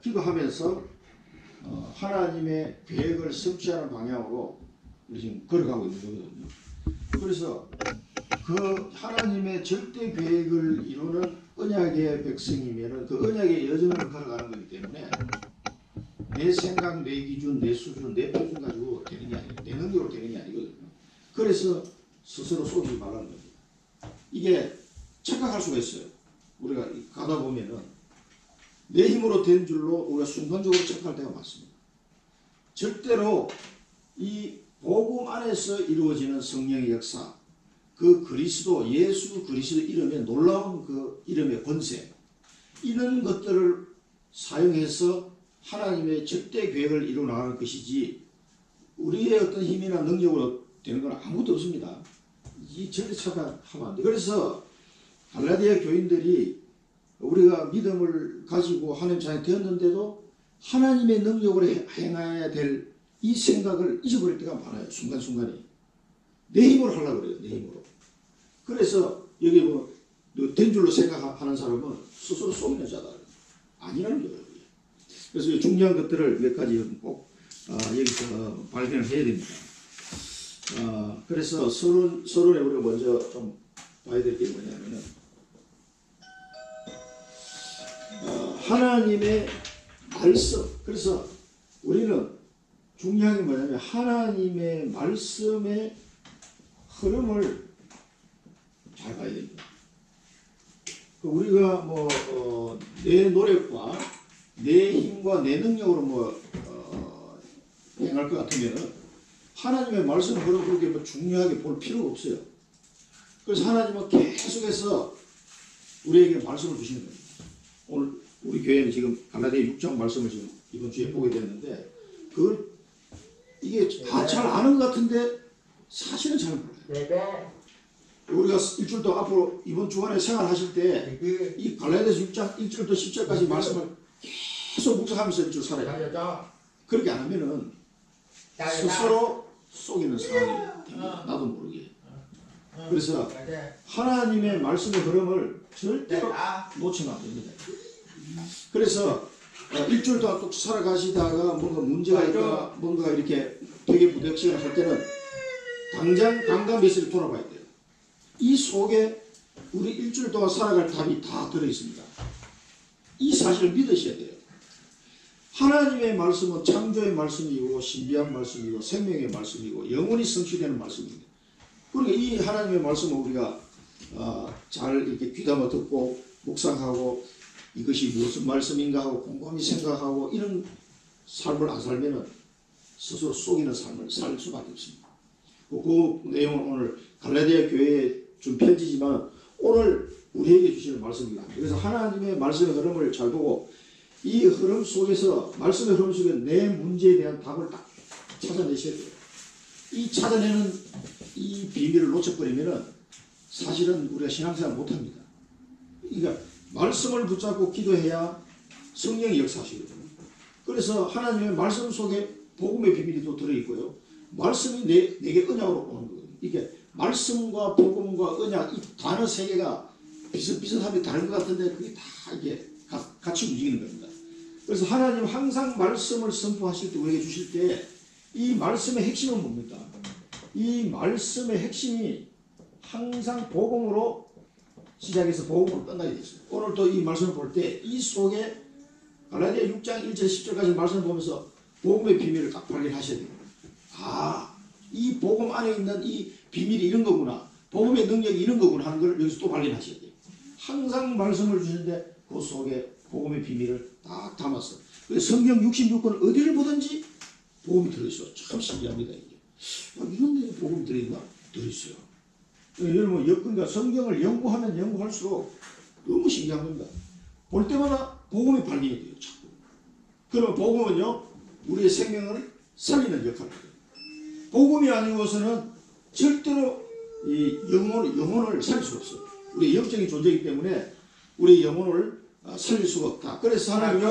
기도하면서 하나님의 계획을 성취하는 방향으로 우리 지금 걸어가고 있는 거거든요. 그래서 그 하나님의 절대 계획을 이루는 언약의 백성이면은 그 언약의 여정을 걸어가는 거기 때문에 내 생각, 내 기준, 내 수준, 내 표준 가지고 되는 게 아니고 내 능력으로 되는 게 아니거든요. 그래서 스스로 속이지 말라는 겁니다. 이게 착각할 수가 있어요. 우리가 가다 보면은 내 힘으로 된 줄로 우리가 순간적으로 착각할 때가 많습니다. 절대로 이 복음 안에서 이루어지는 성령의 역사, 그 그리스도, 예수 그리스도 이름의 놀라운 그 이름의 권세, 이런 것들을 사용해서 하나님의 절대 계획을 이루어 나가는 것이지 우리의 어떤 힘이나 능력으로 되는 건 아무것도 없습니다. 이 절대 착각하면 안 돼. 그래서 갈라디아 교인들이 우리가 믿음을 가지고 하나님 자녀 되었는데도 하나님의 능력으로 행해야 될 이 생각을 잊어버릴 때가 많아요. 순간순간에. 내 힘으로 하려고 그래요. 내 힘으로. 그래서 여기 뭐 된 줄로 생각하는 사람은 스스로 속이는 자다. 아니라는 거예요. 그래서 중요한 것들을 몇 가지 꼭 여기서 발견을 해야 됩니다. 그래서 서론에 우리가 먼저 좀 봐야 될 게 뭐냐면은 하나님의 말씀. 그래서 우리는 중요한 게 뭐냐면 하나님의 말씀의 흐름을 잘 봐야 됩니다. 우리가 내 노력과 내 힘과 내 능력으로 행할 것 같으면 하나님의 말씀 흐름 그렇게 중요하게 볼 필요가 없어요. 그래서 하나님은 계속해서 우리에게 말씀을 주시는 겁니다. 오늘 우리 교회는 지금 갈라디아 6장 말씀을 지금 이번 주에 보게 됐는데 이게 다 잘 아는 것 같은데 사실은 잘 몰라요. 우리가 일주일 동안 앞으로 이번 주간에 생활하실 때 이 갈라디아서 6장 1절부터 10절까지 말씀을 계속 묵상하면서 일주일 살아요. 그렇게 안 하면은 스스로 속이는 상황이 됩니다. 나도 모르게. 그래서 하나님의 말씀의 흐름을 절대로 놓치면 안 됩니다. 그래서 일주일 동안 쭉 살아가시다가 뭔가 문제가 있거나 뭔가 이렇게 되게 부대찌개를 할 때는 당장 강단 메시지를 돌아봐야 돼요. 이 속에 우리 일주일 동안 살아갈 답이 다 들어있습니다. 이 사실을 믿으셔야 돼요. 하나님의 말씀은 창조의 말씀이고 신비한 말씀이고 생명의 말씀이고 영원히 성취되는 말씀입니다. 그러니까 이 하나님의 말씀을 우리가 잘 이렇게 귀담아 듣고 묵상하고 이것이 무슨 말씀인가 하고 곰곰이 생각하고 이런 삶을 안 살면은 스스로 속이는 삶을 살 수밖에 없습니다. 그 내용은 오늘 갈라디아 교회에 준 편지지만 오늘 우리에게 주시는 말씀입니다. 그래서 하나님의 말씀의 흐름을 잘 보고 이 흐름 속에서 말씀의 흐름 속에 내 문제에 대한 답을 딱 찾아내셔야 돼요. 이 찾아내는 이 비밀을 놓쳐버리면은 사실은 우리가 신앙생활 못합니다. 그러니까 말씀을 붙잡고 기도해야 성령이 역사하시거든요. 그래서 하나님의 말씀 속에 복음의 비밀이 또 들어있고요. 말씀이 내게 언약으로 오는 거거든요. 이게 말씀과 복음과 언약 이 단어 세 개가 비슷비슷하게 다른 것 같은데 그게 다 이게 같이 움직이는 겁니다. 그래서 하나님 항상 말씀을 선포하실 때 우리에게 주실 때 이 말씀의 핵심은 뭡니까? 이 말씀의 핵심이 항상 복음으로 시작해서 복음으로 끝나게 되어 있습니다. 오늘 또 이 말씀을 볼 때 이 속에 갈라디아 6장 1절 10절까지 말씀을 보면서 복음의 비밀을 딱 발견하셔야 됩니다. 이 복음 안에 있는 이 비밀이 이런 거구나. 복음의 능력이 이런 거구나 하는 걸 여기서 또 발견하셔야 돼요. 항상 말씀을 주시는데 그 속에 복음의 비밀을 딱 담았어. 성경 66권 어디를 보든지 복음이 들어있어. 참 신기합니다. 이게. 이런 데에 복음이 들어있나? 들어있어요. 여러분 그러니까 성경을 연구하면 연구할수록 너무 신기한 겁니다. 볼 때마다 복음이 발견이 돼요. 자꾸. 그러면 복음은요 우리의 생명을 살리는 역할을 해요. 복음이 아니고서는 절대로 이 영혼을 살릴 수가 없어요. 우리 영적인 존재이기 때문에 우리 영혼을 살릴 수가 없다. 그래서 하나님은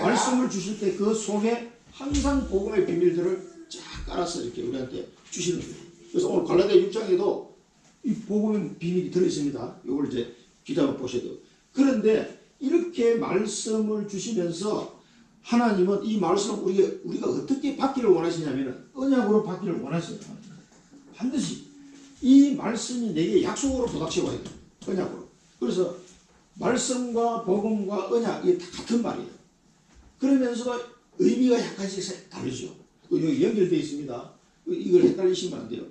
말씀을 주실 때 그 속에 항상 복음의 비밀들을 쫙 깔아서 이렇게 우리한테 주시는 거예요. 그래서 오늘 갈라디아 6장에도 이 복음의 비밀이 들어있습니다. 이걸 이제 귀담아 보셔도. 그런데 이렇게 말씀을 주시면서 하나님은 이 말씀을 우리가 어떻게 받기를 원하시냐면 언약으로 받기를 원하세요. 반드시 이 말씀이 내게 약속으로 부닥쳐 와야 돼요. 언약으로. 그래서 말씀과 복음과 언약 이게 다 같은 말이에요. 그러면서 의미가 약간씩 다르죠. 여기 연결되어 있습니다. 이걸 헷갈리시면 안 돼요.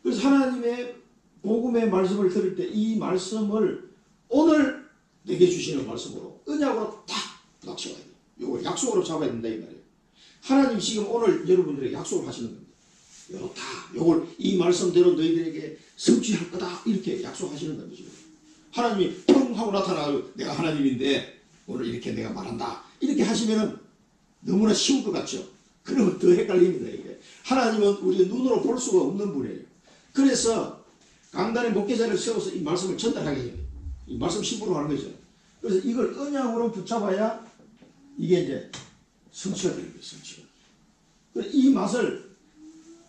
그래서 하나님의 복음의 말씀을 들을 때 이 말씀을 오늘 내게 주시는 말씀으로 언약으로 딱 부닥쳐 와야 돼요. 이걸 약속으로 잡아야 된다 이 말이에요. 하나님 지금 오늘 여러분들에게 약속을 하시는 겁니다. 요걸 이 말씀대로 너희들에게 성취할 거다 이렇게 약속하시는 겁니다. 하나님이 펑 하고 나타나고 내가 하나님인데 오늘 이렇게 내가 말한다 이렇게 하시면은 너무나 쉬울 것 같죠. 그러면 더 헷갈립니다. 이게 하나님은 우리가 눈으로 볼 수가 없는 분이에요. 그래서 강단의 목회자를 세워서 이 말씀을 전달하게 해요. 이 말씀 신부로 하는 거죠. 그래서 이걸 언약으로 붙잡아야 이게 이제 성취가 되는 거예요. 성취가. 이 맛을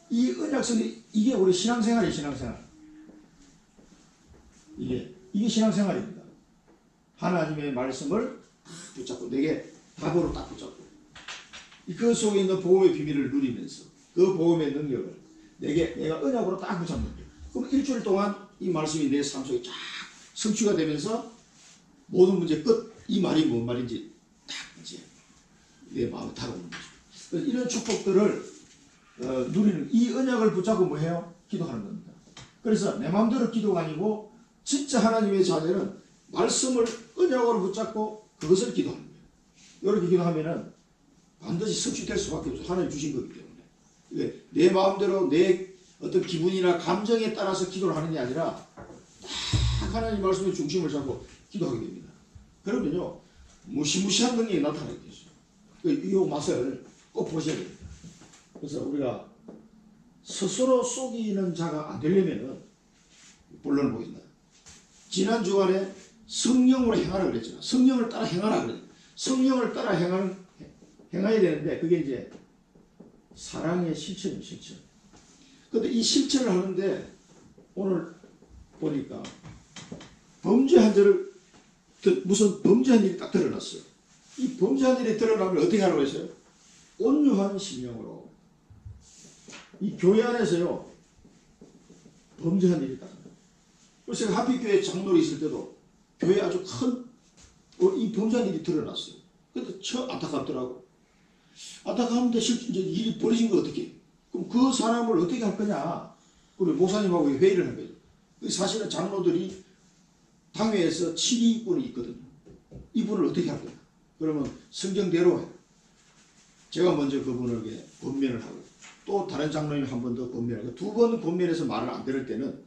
이 언약성이 이게 우리 신앙생활이에요. 신앙생활. 이게 신앙생활입니다. 하나님의 말씀을 붙잡고 내게 답으로 딱 붙잡고 그 속에 있는 복음의 비밀을 누리면서 그 복음의 능력을 내가 언약으로 딱 붙잡는 거예요. 그럼 일주일 동안 이 말씀이 내 삶 속에 쫙 성취가 되면서 모든 문제 끝. 이 말이 뭔 말인지 딱 이제 내 마음에 다가오는 거죠. 이런 축복들을 누리는 이 언약을 붙잡고 뭐 해요? 기도하는 겁니다. 그래서 내 마음대로 기도가 아니고 진짜 하나님의 자녀는 말씀을 언약으로 붙잡고 그것을 기도하는 거예요. 이렇게 기도하면은 반드시 성취될 수밖에 없어요. 하나님 주신 거기 때문에. 내 마음대로 내 어떤 기분이나 감정에 따라서 기도를 하는 게 아니라 딱 하나님 말씀의 중심을 잡고 기도하게 됩니다. 그러면요 무시무시한 능력이 나타나게 되죠. 이 맛을 꼭 보셔야 됩니다. 그래서 우리가 스스로 속이는 자가 안 되려면은 본론을 보겠습니다. 지난 주간에 성령으로 행하라 그랬잖아. 성령을 따라 행하라 그랬잖아. 성령을 따라 행해야 되는데 그게 이제 사랑의 실천이에요. 실천. 근데 이 실천을 하는데 오늘 보니까 범죄한 자를 무슨 범죄한 일이 딱 드러났어요. 이 범죄한 일이 드러나면 어떻게 하라고 했어요? 온유한 심령으로. 이 교회 안에서요 범죄한 일이 딱. 그래서 제가 하필교회 장로로 있을 때도 교회에 아주 큰 이 범죄한 일이 드러났어요. 근데 참 안타깝더라고. 안타까운데 실제 이제 일이 벌어진 거 어떻게? 그럼 그 사람을 어떻게 할 거냐? 우리 목사님하고 회의를 한 거예요. 사실은 장로들이 당회에서 7위권이 있거든요. 이분을 어떻게 할 거냐? 그러면 성경대로 해요. 제가 먼저 그분에게 권면을 하고 또 다른 장로님 한 번 더 권면을 하고 두 번 권면해서 말을 안 들을 때는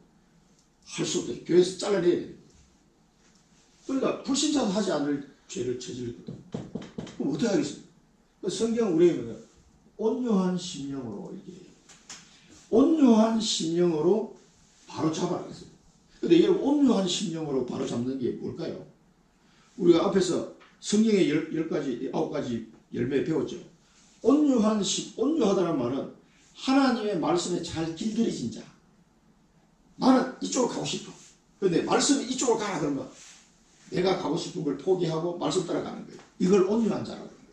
할 수 없어요. 교회에서 잘라내야 됩니다. 그러니까 불신자도 하지 않을 죄를 저질렀거든. 그럼 어떻게 하겠습니까? 성경 우리에게 온유한 심령으로 이렇게 온유한 심령으로 바로 잡아라 했어요. 근데 여러분 온유한 심령으로 바로 잡는 게 뭘까요? 우리가 앞에서 성경의 10가지, 9가지 열매 배웠죠. 온유하다는 말은 하나님의 말씀에 잘 길들여진 자. 나는 이쪽으로 가고 싶어. 근데 말씀이 이쪽으로 가라 그러면 내가 가고 싶은 걸 포기하고 말씀 따라가는 거예요. 이걸 온유한 자라고 그러는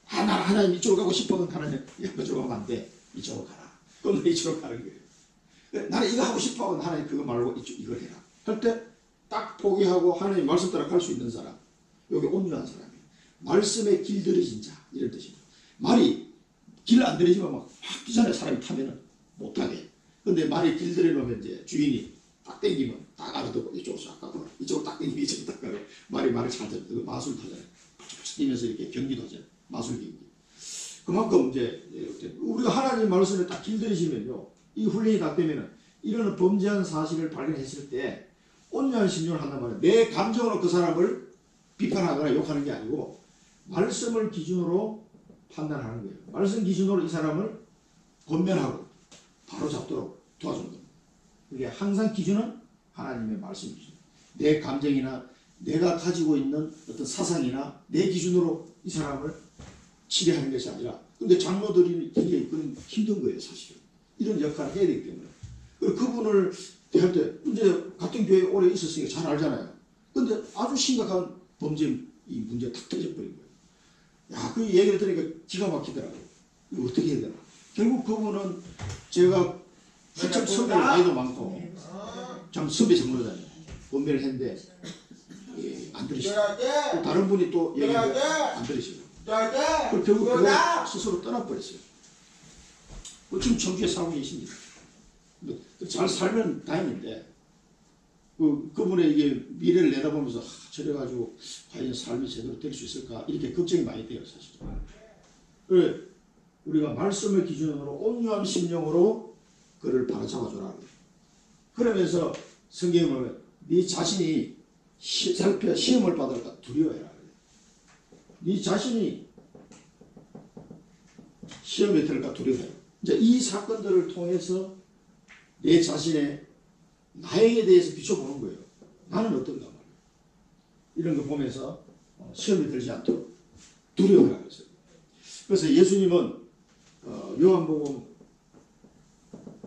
거예요. 나는 하나님 이쪽으로 가고 싶어. 하나님 이쪽으로 가면 안 돼. 이쪽으로 가라. 그럼 내 이쪽으로 가는 거예요. 나는 이거 하고 싶어. 하나님 그거 말고 이걸 해라. 할 때 딱 포기하고 하나님 말씀 따라 갈 수 있는 사람. 여기 온유한 사람이에요. 말씀에 길들여진 자. 이런 뜻입니다. 말이 길 안 들여지면 막 뛰잖아요. 사람이 타면은 못하게. 근데 말이 길들여 놓으면 이제 주인이 딱 땡기면 딱 알아듣고 이쪽으로 싹 가고 이쪽으로 딱 땡기면 이쪽으로 딱 가고 말이 잘 듣고 그 마술 타잖아요. 팍팍 뛰면서 이렇게 경기도 하잖아요. 마술 경기. 그만큼 이제 우리가 하나님 말씀에 딱 길들이시면요. 이 훈련이 다 되면은 이런 범죄한 사실을 발견했을 때 온유한 심령을 한단 말이에요. 내 감정으로 그 사람을 비판하거나 욕하는 게 아니고 말씀을 기준으로 판단하는 거예요. 말씀 기준으로 이 사람을 권면하고 바로 잡도록 도와주는 겁니다. 이게 항상 기준은 하나님의 말씀 기준. 내 감정이나 내가 가지고 있는 어떤 사상이나 내 기준으로 이 사람을 치료하는 것이 아니라 근데 장로들이 굉장히 그런 힘든 거예요. 사실은. 이런 역할을 해야 되기 때문에. 그분을 대할 때 이제 같은 교회에 오래 있었으니까 잘 알잖아요. 근데 아주 심각한 범죄 이 문제 탁 터져버린 거예요. 야, 그 얘기를 들으니까 기가 막히더라고요. 이거 어떻게 해야 되나. 결국 그분은 제가 한참 선배를 나이도 많고 참 선배 장로잖아요. 권면을 했는데 예, 안 들으시고 다른 분이 또 얘기하고 안 들으시고 결국 그 스스로 떠나버렸어요. 지금 청주에 살고 계십니다. 잘 살면 다행인데 그분의 이게 미래를 내다보면서 저래가지고 과연 삶이 제대로 될 수 있을까 이렇게 걱정이 많이 돼요 사실. 그래 우리가 말씀을 기준으로 온유한 심령으로 그를 바로잡아줘라. 그러면서 성경에 보면 네 자신이 살펴 시험을 받을까 두려워해라. 네 자신이 시험에 들을까 두려워해라. 이제 이 사건들을 통해서 내 자신의 나에게 대해서 비춰보는 거예요. 나는 어떤가 말이에요. 이런 거 보면서 시험에 들지 않도록 두려워하라 그랬어요. 그래서 예수님은 요한복음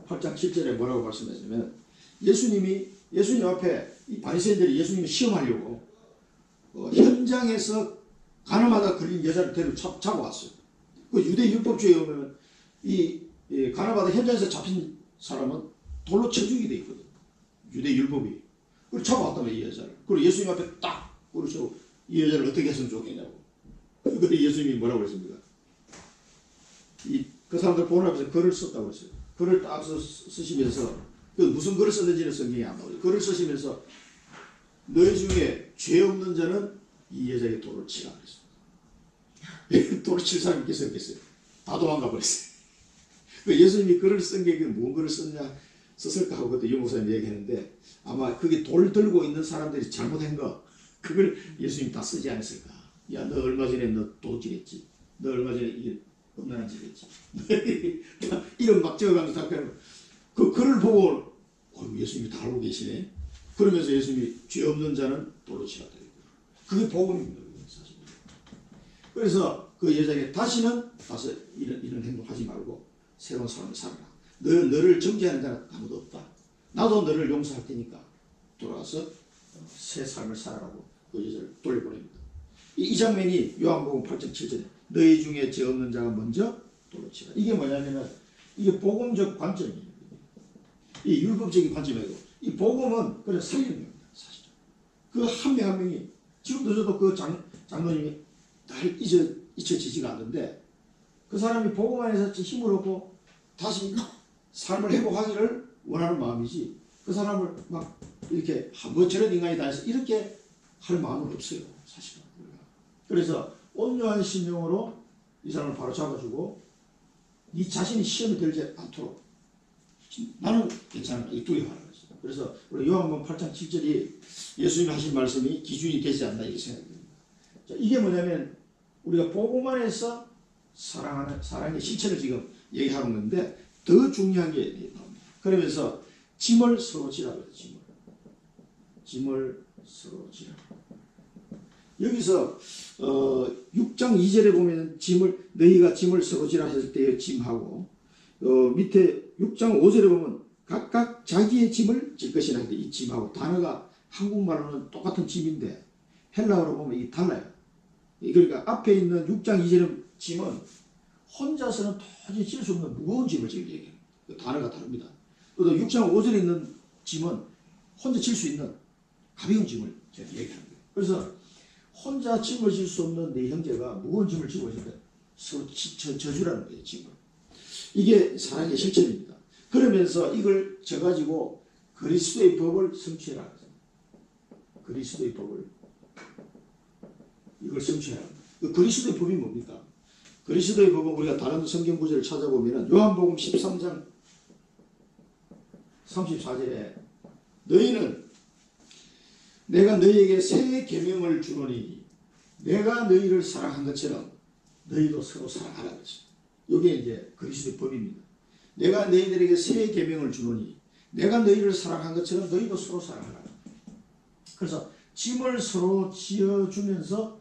8장 7절에 뭐라고 말씀하시냐면 예수님 앞에 이 바리새인들이 예수님을 시험하려고 현장에서 가늠하다 걸린 여자를 데리고 잡아왔어요. 그 유대 율법주의에 보면 이 가늠하다 현장에서 잡힌 사람은 돌로 쳐 죽이게 돼 있거든. 유대 율법이. 그걸 잡아왔다며 이 여자를. 그리고 예수님 앞에 딱 그러시고 이 여자를 어떻게 했으면 좋겠냐고. 그래서 예수님이 뭐라고 했습니까? 그 사람들 보는 앞에서 글을 썼다고 했어요. 글을 딱 쓰시면서 그 무슨 글을 썼는지는 성경에 안 나오죠. 글을 쓰시면서 너희 중에 죄 없는 자는 이 여자에게 돌을 치라 그랬습니다. 돌을 칠 사람이 있겠어요? 다 도망가 버렸어요. 예수님이 글을 쓴 게 뭔 글을 썼을까 하고 그때 유 목사님 얘기했는데 아마 그게 돌 들고 있는 사람들이 잘못한 거 그걸 예수님이 다 쓰지 않았을까. 야, 너 얼마 전에 너 도둑질했지. 너 얼마 전에 이게 험난한 짓 했지. 이런 막 적어가면서 답변을 그 글을 보고 예수님이 다 알고 계시네. 그러면서 예수님이 죄 없는 자는 돌로 치라. 그게 복음입니다. 사실. 그래서 그 여자에게 다시는 가서 이런 행동하지 말고 새로운 삶을 살아라. 너를 정죄하는 자는 아무도 없다. 나도 너를 용서할 테니까 돌아가서 새 삶을 살아라고 그 여자를 돌려보냅니다. 이 장면이 요한복음 8장 7절에 너희 중에 죄 없는 자가 먼저 돌로 치라. 이게 뭐냐면은 이게 복음적 관점이에요. 이 율법적인 관점이고 이 복음은 그냥 살려냅니다. 사실 그 한 명 한 명이 지금도 저도 그 장로님이 날 잊혀지지가 않는데 그 사람이 복음 안에서 힘을 얻고 다시 삶을 회복하기를 원하는 마음이지 그 사람을 막 이렇게 뭐 저런 인간이다 해서 이렇게 할 마음은 없어요. 사실은. 그래서 온유한 심령으로 이 사람을 바로 잡아주고 네 자신이 시험에 들지 않도록 나는 괜찮아. 이 두려워하라. 그래서 우리 요한복음 8장 7절이 예수님이 하신 말씀이 기준이 되지 않나 이렇게 생각합니다. 자, 이게 뭐냐면 우리가 복음 안에서 사랑의 실천을 지금 얘기하는 건데 더 중요한 게 나옵니다. 그러면서 짐을 서로 지라 그래요. 짐을 서로 지라. 여기서 6장 2절에 보면 너희가 짐을 서로 지라 했을 때의 짐하고 밑에 6장 5절에 보면 각각 자기의 짐을 질 것이라 했는데 이 짐하고 단어가 한국말로는 똑같은 짐인데 헬라어로 보면 이게 달라요. 그러니까 앞에 있는 6장 2절의 짐은 혼자서는 도저히 질 수 없는 무거운 짐을 지금 얘기해요. 그 단어가 다릅니다. 또 6장 5절에 있는 짐은 혼자 질 수 있는 가벼운 짐을 제가 얘기하는 거예요. 그래서 혼자 짐을 질 수 없는 내 형제가 무거운 짐을 지고 있을 때 서로 져주라는 거예요. 짐을. 이게 사랑의 실천입니다. 그러면서 이걸 져가지고 그리스도의 법을 성취해라. 그리스도의 법을 이걸 성취해라. 그 그리스도의 법이 뭡니까? 그리스도의 법은 우리가 다른 성경 구절을 찾아보면 요한복음 13장 34절에 너희는 내가 너희에게 새 계명을 주노니 내가 너희를 사랑한 것처럼 너희도 서로 사랑하라 그랬어요. 이게 이제 그리스도의 법입니다. 내가 너희들에게 새 계명을 주노니 내가 너희를 사랑한 것처럼 너희도 서로 사랑하라. 그래서 짐을 서로 지어주면서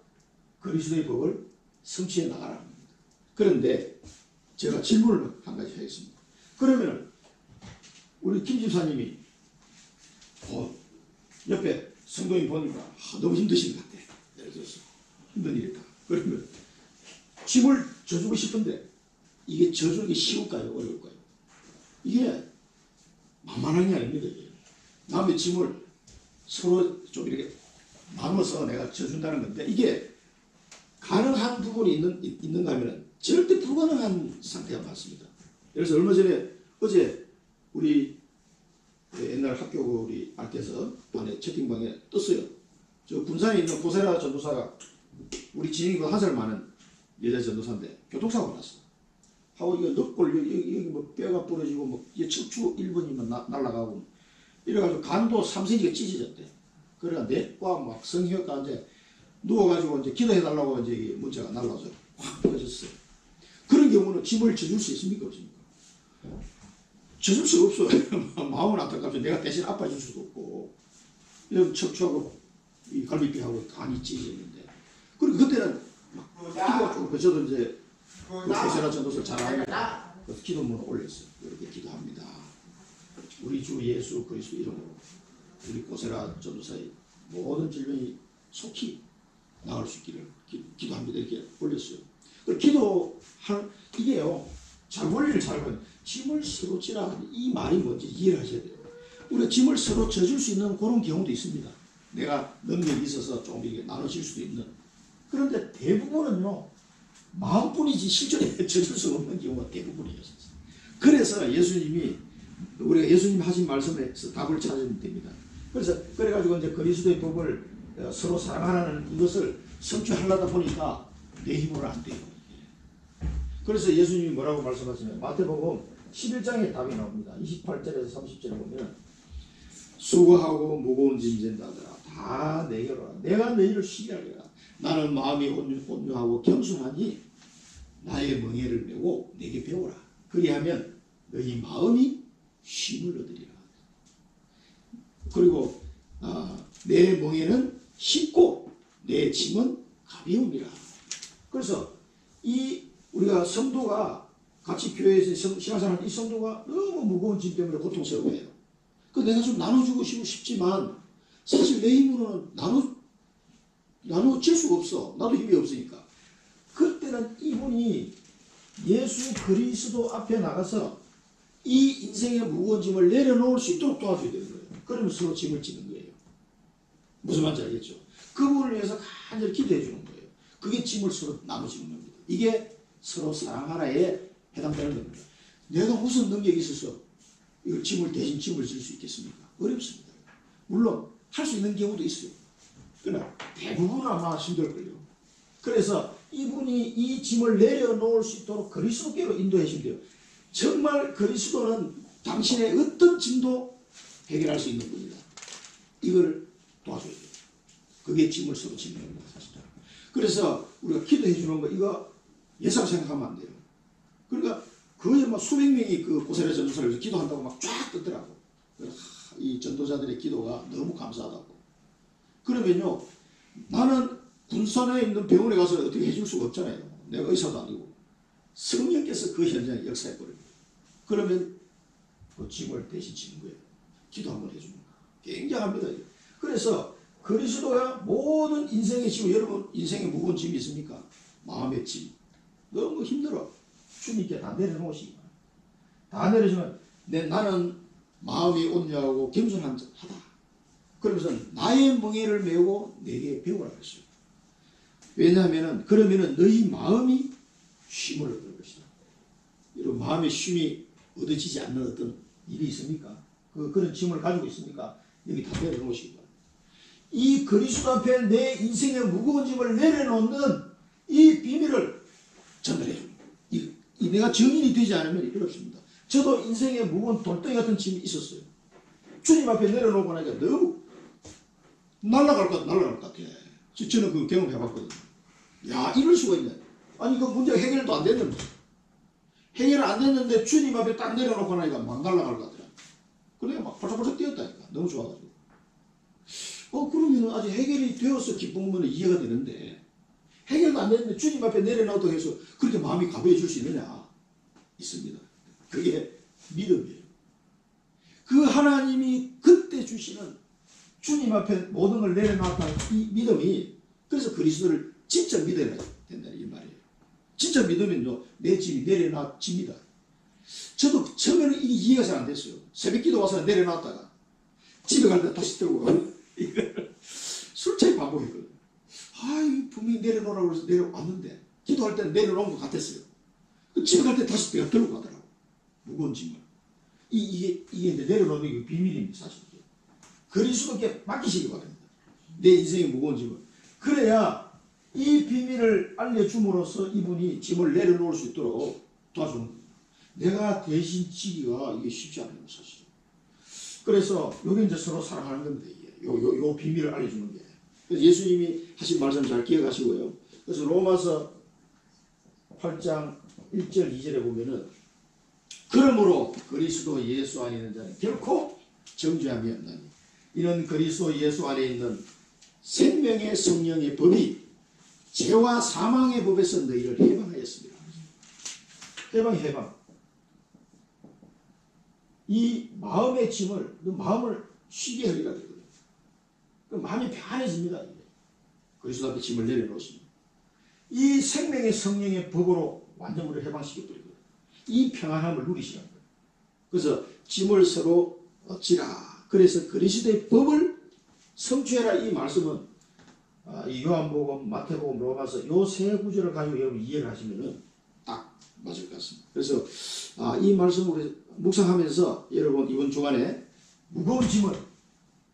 그리스도의 법을 성취해 나가라는 겁니다. 그런데 제가 질문을 한 가지 하겠습니다. 그러면 우리 김 집사님이 옆에 성도님 보니까 너무 힘드신 것 같아. 힘든 일이다. 그러면 짐을 져주고 싶은데 이게 져주는 게 쉬울까요? 어려울까요? 이게 만만한 게 아닙니다. 이게. 남의 짐을 서로 좀 이렇게 나눠서 내가 져준다는 건데 이게 가능한 부분이 있는가 하면 절대 불가능한 상태가 많습니다. 그래서 얼마 전에 어제 우리 옛날 학교 우리 아께서 안에 채팅방에 떴어요. 저 군산에 있는 고세라 전도사가 우리 진영이보다 한 살 많은 여자 전도사인데 교통사고 났어. 하고 이거 넉골 여기 뭐 뼈가 부러지고 뭐 척추 1번이면 날아가고 이래가지고 간도 3cm가 찢어졌대. 그래가 내과 막 성형외과 이제 누워가지고 이제 기도해달라고 이제 문자가 날라와서 확 퍼졌어. 그런 경우는 짐을 져줄 수 있습니까? 없습니까? 져줄 수가 없어. 마음은 안타깝죠. 내가 대신 아파줄 수도 없고. 이런 척추하고 이 갈비뼈하고 간이 찢어졌는데. 그리고 그때는 막 기도가 조금 그쳐도 이제 고세라 전도서 잘하니까 기도문을 올렸어요. 이렇게 기도합니다. 우리 주 예수 그리스도 이름으로 우리 고세라 전도사의 모든 질병이 속히 나을 수 있기를 기도합니다. 이렇게 올렸어요. 그 기도할 이게요. 원리를 잘 보면 짐을 서로 지라 이 말이 뭔지 이해를 하셔야 돼요. 우리가 짐을 서로 져줄 수 있는 그런 경우도 있습니다. 내가 능력이 있어서 좀 이렇게 나눠질 수도 있는. 그런데 대부분은요. 마음뿐이지 실전에 져줄 수 없는 경우가 대부분이었어요. 그래서 예수님이 우리가 예수님 하신 말씀에서 답을 찾으면 됩니다. 그래가지고 이제 그리스도의 법을 서로 사랑하는 이것을 성취하려다 보니까 내 힘으로 안 돼요. 그래서 예수님이 뭐라고 말씀하시냐면 마태복음 11장에 답이 나옵니다. 28절에서 30절에 보면 수고하고 무거운 짐 진다들아 다 내게로 와. 내가 너희를 쉬게 하리라. 나는 마음이 온유하고 겸손하니 나의 멍에를 메고 내게 배우라. 그리하면 너희 마음이 쉼을 얻으리라. 그리고 내 멍에는 쉽고 내 짐은 가벼움이라. 그래서 이 우리가 성도가 같이 교회에서 신앙생활 이 성도가 너무 무거운 짐 때문에 고통스러워해요. 그 내가 좀 나눠주고 싶지만 사실 내 힘으로는 나눠질 수가 없어. 나도 힘이 없으니까. 그때는 이분이 예수 그리스도 앞에 나가서 이 인생의 무거운 짐을 내려놓을 수 있도록 도와줘야 되는 거예요. 그러면 서로 짐을 지는 거예요. 무슨 말인지 알겠죠? 그분을 위해서 간절히 기도해 주는 거예요. 그게 짐을 서로 나눠주는 겁니다. 이게 서로 사랑하나에 해당되는 겁니다. 내가 무슨 능력이 있어서 이걸 대신 짐을 질 수 있겠습니까? 어렵습니다. 물론 할 수 있는 경우도 있어요. 그러나 대부분은 아마 힘들걸요. 그래서 이분이 이 짐을 내려놓을 수 있도록 그리스도께로 인도해 주신대요. 정말 그리스도는 당신의 어떤 짐도 해결할 수 있는 분이다. 이걸 도와줘야 돼요. 그게 짐을 서로 지는 겁니다. 사실. 그래서 우리가 기도해 주는 거 이거 예상 생각하면 안 돼요. 그러니까 거의 막 수백 명이 그 고세라 전도사를 위해서 기도한다고 막 쫙 뜨더라고. 이 전도자들의 기도가 너무 감사하다고. 그러면요, 나는 군산에 있는 병원에 가서 어떻게 해줄 수가 없잖아요. 내가 의사도 아니고. 성령께서 그 현장에 역사해버려요. 그러면 그 짐을 대신 지는 거예요. 기도 한번 해줍니다. 굉장합니다. 그래서 그리스도가 모든 인생의 짐, 여러분 인생에 무거운 짐이 있습니까? 마음의 짐. 너무 힘들어. 주님께 다 내려놓으시기 바랍니다. 다 내려주면 나는 마음이 온유하고 겸손하다. 그러면서 나의 멍에를 메고 내게 배우라 그랬어요. 왜냐하면 그러면은 너희 마음이 쉼을 얻을 것이다. 여러분 마음의 쉼이 얻어지지 않는 어떤 일이 있습니까? 그런 짐을 가지고 있습니까? 여기 다 내려놓으시기 바랍니다. 이 그리스도 앞에 내 인생의 무거운 짐을 내려놓는 이 비밀을 전달해 줍니다. 내가 증인이 되지 않으면 어렵습니다. 저도 인생에 무거운 돌덩이 같은 짐이 있었어요. 주님 앞에 내려놓고 나니까 너무 날아갈 것 같아. 저는 그 경험해봤거든요. 야, 이럴 수가 있네. 아니, 그 문제가 해결도 안 됐는데. 해결 안 됐는데 주님 앞에 딱 내려놓고 나니까 막 날아갈 것 같더라. 그래, 막 벌쩍벌쩍 뛰었다니까. 너무 좋아가지고. 그러면 아직 해결이 되어서 기쁨은 이해가 되는데, 해결도 안 됐는데 주님 앞에 내려놓았다고 해서 그렇게 마음이 가벼워질 수 있느냐? 있습니다. 그게 믿음이에요. 그 하나님이 그때 주시는 주님 앞에 모든 걸 내려놨다는 이 믿음이 그래서 그리스도를 진짜 믿어야 된다 이 말이에요. 진짜 믿으면요 내 짐이 내려놔집니다. 저도 처음에는 이게 이해가 잘 안 됐어요. 새벽기도 와서 내려놨다가 집에 갈 때 다시 들고 이걸 술차에 반복했거든요. 이 분명히 내려놓으라고 해서 내려왔는데 기도할 때는 내려놓은 것 같았어요. 집에 갈 때 다시 내가 들고 가더라고. 무거운 짐을. 이게 이제 내려놓는 게 비밀입니다. 사실. 그리스도께 맡기시기 바랍니다. 내 인생의 무거운 짐을. 그래야 이 비밀을 알려줌으로써 이분이 짐을 내려놓을 수 있도록 도와주는 겁니다. 내가 대신 지기가 이게 쉽지 않아요. 사실. 그래서 여기 이제 서로 사랑하는 겁니다. 이게. 요 비밀을 알려주는 게. 그래서 예수님이 하신 말씀 잘 기억하시고요. 그래서 로마서 8장 1절 2절에 보면은 그러므로 그리스도 예수 안에 있는 자는 결코 정죄함이 없나니 이는 그리스도 예수 안에 있는 생명의 성령의 법이 죄와 사망의 법에서 너희를 해방하였습니다. 해방. 이 마음의 짐을 너 마음을 쉬게 하리라 그러거든요. 그 마음이 편해집니다. 그리스도 앞에 짐을 내려놓습니다. 이 생명의 성령의 법으로 완전 우리를 해방시켜버리거든요. 이 평안함을 누리시라는 거예요. 그래서 짐을 서로 지라. 그래서 그리스도의 법을 성취해라. 이 말씀은 이 요한복음, 마태복음, 로마서 요 세 구절을 가지고 여러분 이해를 하시면은 딱 맞을 것 같습니다. 그래서 이 말씀을 묵상하면서 여러분 이번 주간에 무거운 짐을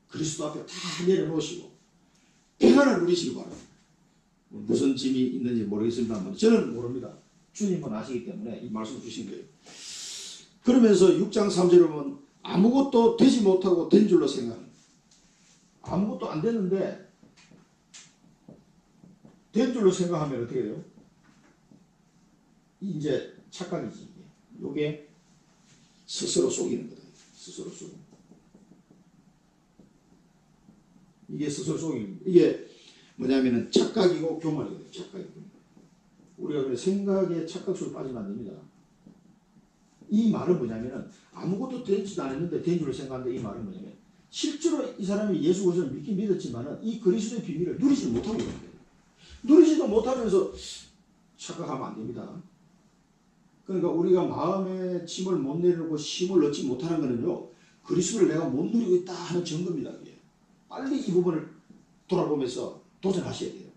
그리스도 앞에 다 내려놓으시고 평안을 누리시기 바랍니다. 무슨 짐이 있는지 모르겠습니다만 저는 모릅니다. 주님은 아시기 때문에 이 말씀 주신 거예요. 그러면서 6장 3절에 보면 아무것도 되지 못하고 된 줄로 생각합니다. 아무것도 안 됐는데 된 줄로 생각하면 어떻게 돼요? 이제 착각이지. 이게 스스로 속이는 거다. 스스로 속이는 거. 이게 스스로 속이는 거. 이게 뭐냐면은 착각이고 교만이거든요. 착각이고. 우리가 그래 생각에 착각 속에 빠지면 안 됩니다. 이 말은 뭐냐면은 아무것도 되지도 않았는데 된 줄로 생각하는데 이 말은 뭐냐면 실제로 이 사람이 예수 그리스도를 믿긴 믿었지만은 이 그리스도의 비밀을 누리지 못하고 있는 거예요. 누리지도 못하면서 착각하면 안 됩니다. 그러니까 우리가 마음의 짐을 못 내려놓고 힘을 얻지 못하는 것은요 그리스도를 내가 못 누리고 있다 하는 증거입니다. 그게. 빨리 이 부분을 돌아보면서 도전하셔야 돼요.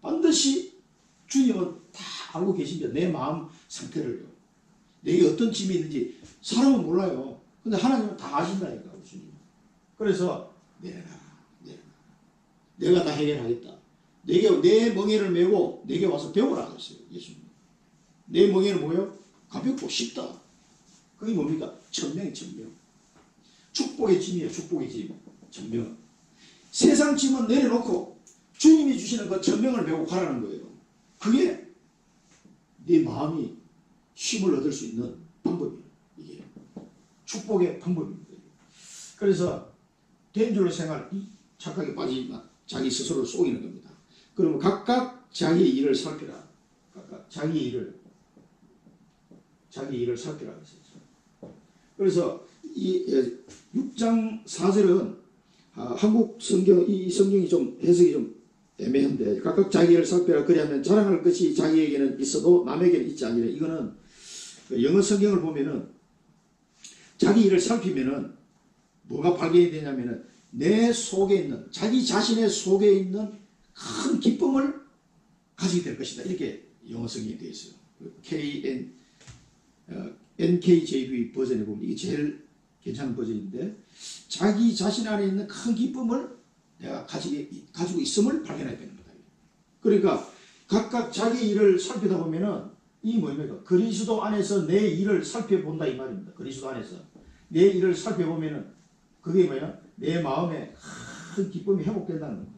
반드시 주님은 다 알고 계십니다. 내 마음 상태를요. 내게 어떤 짐이 있는지 사람은 몰라요. 근데 하나님은 다 아신다니까. 주님. 그래서 내려놔라. 내가 다 해결하겠다. 내 멍에를 메고 내게 와서 배우라 그랬어요. 예수님. 내 멍에는 뭐예요? 가볍고 쉽다. 그게 뭡니까? 천명. 축복의 짐이에요. 축복의 짐. 천명. 세상 짐은 내려놓고 주님이 주시는 그 천명을 메고 가라는 거예요. 그게 네 마음이 쉼을 얻을 수 있는 방법이에요. 이게 축복의 방법입니다. 그래서 된 줄로 생각할 착각에 빠지면 자기 스스로를 속이는 겁니다. 그러면 각각 자기 일을 살피라. 각각 자기 일을 살피라 했어요. 그래서 이 6장 4절은 한국 성경 이 성경이 좀 해석이 좀 애매한데 각각 자기 일을 살피라. 그리하면 자랑할 것이 자기에게는 있어도 남에게는 있지 아니라. 이거는 영어 성경을 보면은 자기 일을 살피면은 뭐가 발견이 되냐면은 내 속에 있는 자기 자신의 속에 있는 큰 기쁨을 가지게 될 것이다. 이렇게 영어 성경이 되어 있어요. NKJV 버전에 보면 이게 제일 괜찮은 버전인데 자기 자신 안에 있는 큰 기쁨을 내가 가지고 있음을 발견하게 되는 거다. 그러니까 각각 자기 일을 살피다 보면은 이 뭐입니까? 그리스도 안에서 내 일을 살펴본다 이 말입니다. 그리스도 안에서 내 일을 살펴보면은 그게 뭐야? 내 마음에 큰 기쁨이 회복된다는 겁니다.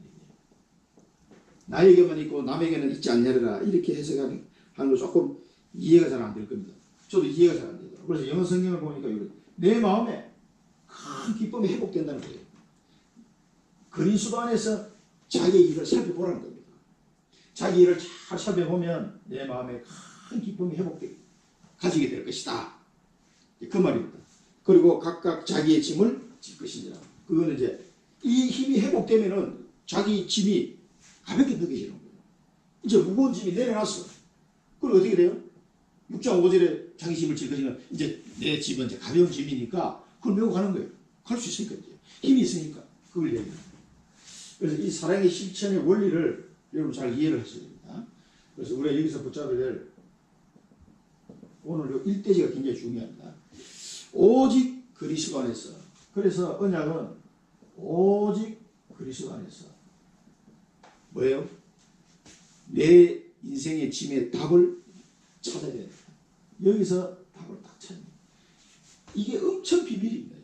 나에게만 있고 남에게는 있지 않느라 이렇게 해석하는 거 조금 이해가 잘 안 될 겁니다. 저도 이해가 잘 안 되더라고요. 그래서 영어 성경을 보니까 내 마음에 큰 기쁨이 회복된다는 거예요. 그리스도 안에서 자기의 일을 살펴보라는 겁니다. 자기 일을 잘 살펴보면 내 마음에 큰 기쁨이 가지게 될 것이다. 그 말입니다. 그리고 각각 자기의 짐을 질 것이니라. 그거는 이제 이 힘이 회복되면은 자기 짐이 가볍게 느껴지는 거예요. 이제 무거운 짐이 내려놨어. 그럼 어떻게 돼요? 6장 5절에 자기 짐을 짊어지면 이제 내 짐은 이제 가벼운 짐이니까 그걸 메고 가는 거예요. 갈 수 있으니까 이제 힘이 있으니까 그걸 얘기해요. 그래서 이 사랑의 실천의 원리를 여러분 잘 이해를 하셔야 됩니다. 그래서 우리가 여기서 붙잡아야 될 오늘 요 1대지가 굉장히 중요합니다. 오직 그리스도 안에서. 그래서 언약은 오직 그리스도 안에서 뭐예요? 내 인생의 짐의 답을 찾아야 됩니다. 여기서 답을 딱 찾는 거예요. 이게 엄청 비밀입니다.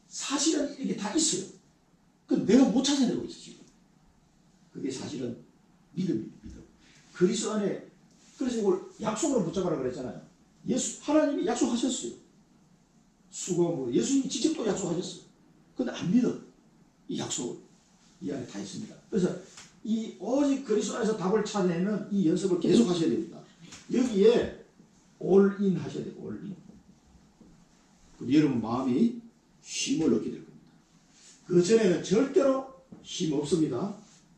사실은 이게 다 있어요. 그런데 내가 못 찾아내고 있어 지금. 그게 사실은 믿음입니다. 믿음. 그리스도 안에. 그래서 이걸 약속으로 붙잡아라 그랬잖아요. 하나님이 약속하셨어요. 수고하고 예수님이 직접 또 약속하셨어요. 근데 안 믿어. 이 약속을. 이 안에 다 있습니다. 그래서 이 오직 그리스도 안에서 답을 찾아내는 이 연습을 계속 하셔야 됩니다. 여기에 올인 하셔야 돼요. 올인. 여러분 마음이 쉼을 얻게 될 겁니다. 그 전에는 절대로 힘 없습니다.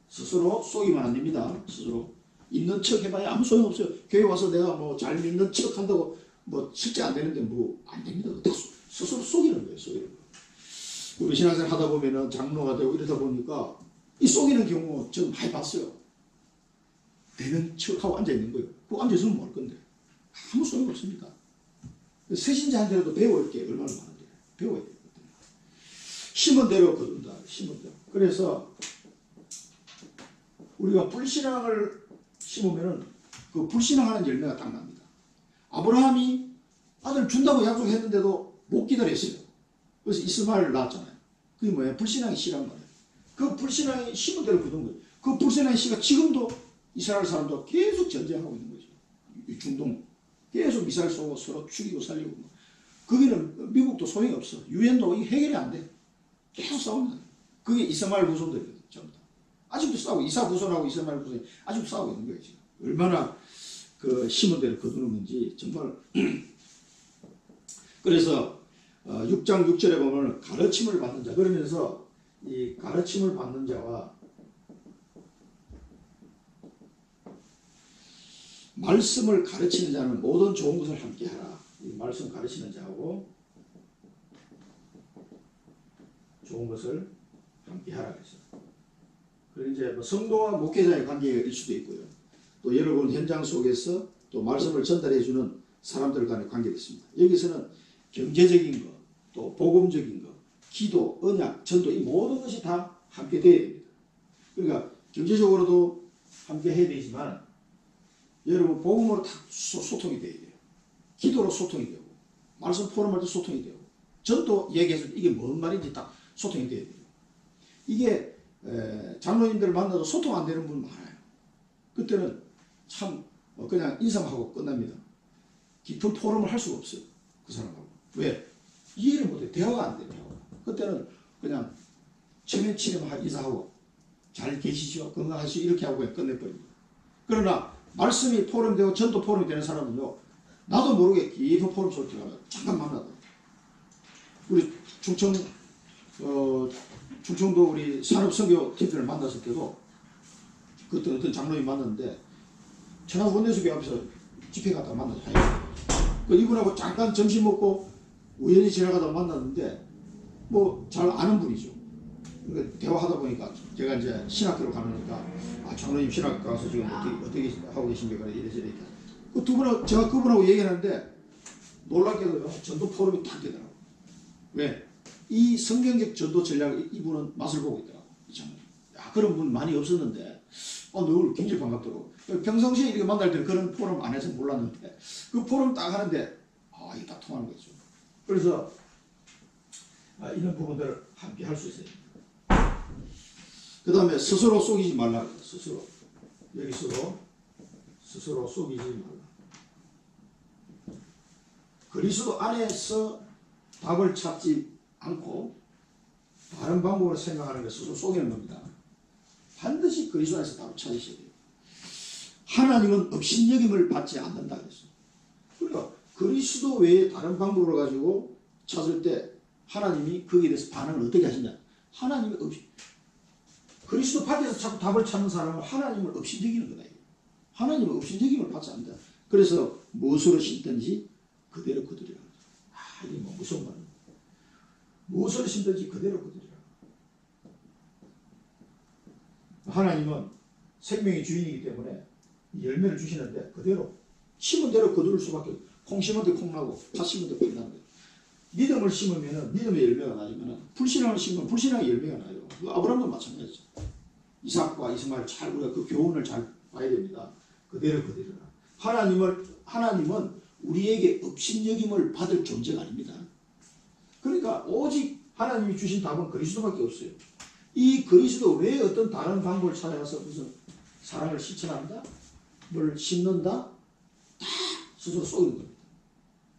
스스로 속이면 안 됩니다. 스스로 있는 척 해봐야 아무 소용 없어요. 교회 와서 내가 뭐 잘 믿는 척 한다고 뭐 실제 안 되는데 뭐 안 됩니다. 다 스스로 속이는 거예요. 속이는 거. 우리 신앙생활 하다 보면은 장로가 되고 이러다 보니까 이 속이는 경우 저는 많이 봤어요. 되는 척하고 앉아 있는 거예요. 그거 앉아 있으면 뭐 할 건데 아무 소용 없습니다. 새신자한테라도 배울 게 얼마나 많은데 배워야 돼요. 심은 대로 거둔다. 심은 대로. 그래서 우리가 불신앙을 심으면은 그 불신앙하는 열매가 딱 납니다. 아브라함이 아들 준다고 약속했는데도 못 기다렸어요. 그래서 이스마엘을 낳았잖아요. 그게 뭐예요? 불신앙의 씨란 말이에요. 그 불신앙이 심은 대로 거둔 거예요. 그 불신앙의 씨가 지금도 이스라엘 사람도 계속 전쟁하고 있는 거죠. 이 중동 계속 미사일 쏘고 서로 죽이고 살리고. 거기는 미국도 소용이 없어. 유엔도 이게 해결이 안 돼. 계속 싸우는 거예요. 그게 이스마엘 후손들이거든요. 전부 다. 아직도 싸우고 이사 후손하고 이스마엘 후손이 아직도 싸우고 있는 거예요. 지금. 얼마나 그 심은 대로 거두는 건지 정말. 그래서 6장 6절에 보면 가르침을 받는 자. 그러면서 이 가르침을 받는 자와 말씀을 가르치는 자는 모든 좋은 것을 함께 하라. 이 말씀 가르치는 자하고 좋은 것을 함께 하라 그랬어요. 그리고 이제 뭐 성도와 목회자의 관계일 수도 있고요. 또 여러분 현장 속에서 또 말씀을 전달해 주는 사람들 간의 관계가 있습니다. 여기서는 경제적인 것, 또 복음적인 것, 기도, 언약, 전도 이 모든 것이 다 함께 되어야 됩니다. 그러니까 경제적으로도 함께 해야 되지만 여러분 복음으로 다 소통이 돼야 돼요. 기도로 소통이 되고 말씀 포럼할 때 소통이 되고 전도 얘기해서 이게 뭔 말인지 딱 소통이 돼야 돼요. 이게 장로님들 만나도 소통 안 되는 분 많아요. 그때는 참 그냥 인사만 하고 끝납니다. 깊은 포럼을 할 수가 없어요. 그 사람하고. 왜? 이해를 못해요. 대화가 안 돼요. 대화가. 그때는 그냥 체면치레만 인사하고 잘 계시죠? 건강하시죠? 이렇게 하고 그냥 끝내버립니다. 그러나 말씀이 포럼되고 전도 포럼이 되는 사람은요. 나도 모르게 깊은 포럼 속에 들어가요. 잠깐 만나도. 우리 충청도 우리 산업선교 대표를 만났을 때도 그때 어떤 장로님 만났는데 천안 원내수교 앞에서 집회 갔다가 만나서 그 이분하고 잠깐 점심 먹고 우연히 지나가다 만났는데 뭐 잘 아는 분이죠. 그러니까 대화하다 보니까 제가 이제 신학교로 가니까 장로님 신학교 가서 지금 어떻게 하고 계신가 이래저래 그 두 분하고 제가 그분하고 얘기하는데 놀랍게도요 전도 포럼이 딱 되더라고요. 왜? 이 성경적 전도 전략을 이분은 맛을 보고 있더라고요. 그런 분 많이 없었는데 늘 굉장히 반갑더라고요. 평상시에 이렇게 만날 때는 그런 포럼 안 해서 몰랐는데 그 포럼 딱 하는데 이게 딱 통하는 거죠. 그래서 이런 부분들을 함께 할 수 있어요. 그 다음에 스스로 속이지 말라. 스스로. 여기서도 스스로 속이지 말라. 그리스도 안에서 답을 찾지 않고 다른 방법으로 생각하는 게 스스로 속이는 겁니다. 반드시 그리스도 안에서 답을 찾으셔야 돼요. 하나님은 업신여김을 받지 않는다 그랬어요. 그러니까 그리스도 외에 다른 방법으로 가지고 찾을 때 하나님이 거기에 대해서 반응을 어떻게 하시냐. 하나님이 그리스도 밖에서 자꾸 답을 찾는 사람은 하나님을 업신여기는 거다. 하나님은 업신여김을 받지 않는다. 그래서 무엇으로 심든지 그대로 거두리라. 이게 뭐 무서운 말입니다. 무엇으로 심든지 그대로 거두리라. 하나님은 생명의 주인이기 때문에 열매를 주시는데 그대로 심은 대로 거두를 수밖에 없어요. 콩 심은 데 콩 나고 팥 심은 데 팥 나는 거예요. 믿음을 심으면 믿음의 열매가 나지만 불신앙을 심으면 불신앙의 열매가 나요. 아브라함도 마찬가지죠. 이삭과 이스마엘 잘 우리가 그 교훈을 잘 봐야 됩니다. 그대로 거두리라. 하나님은 우리에게 업신여김을 받을 존재가 아닙니다. 그러니까 오직 하나님이 주신 답은 그리스도밖에 없어요. 이 그리스도 외에 어떤 다른 방법을 찾아가서 무슨 사랑을 실천한다? 뭘 심는다? 다 스스로 쏘이는 겁니다.